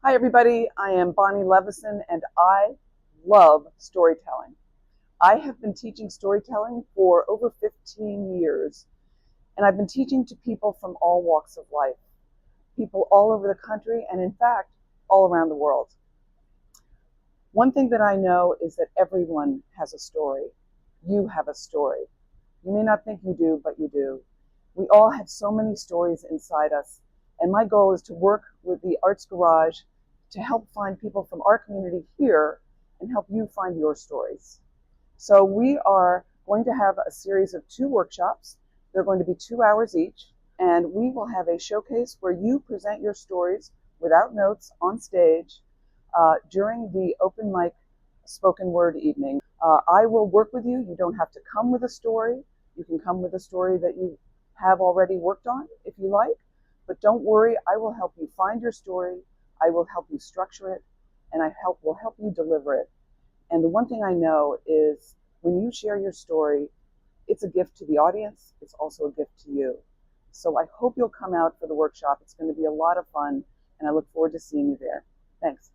Hi, everybody. I am Bonnie Levison, and I love storytelling. I have been teaching storytelling for over 15 years, and I've been teaching to people from all walks of life, people all over the country, and in fact, all around the world. One thing that I know is that everyone has a story. You have a story. You may not think you do, but you do. We all have so many stories inside us, and my goal is to work with the Arts Garage to help find people from our community here and help you find your stories. So we are going to have a series of 2 workshops. They're going to be 2 hours each, and we will have a showcase where you present your stories without notes on stage during the open mic spoken word evening. I will work with you. You don't have to come with a story. You can come with a story that you have already worked on if you like. But don't worry, I will help you find your story. I will help you structure it, and will help you deliver it. And the one thing I know is when you share your story, it's a gift to the audience. It's also a gift to you. So I hope you'll come out for the workshop. It's going to be a lot of fun, and I look forward to seeing you there. Thanks.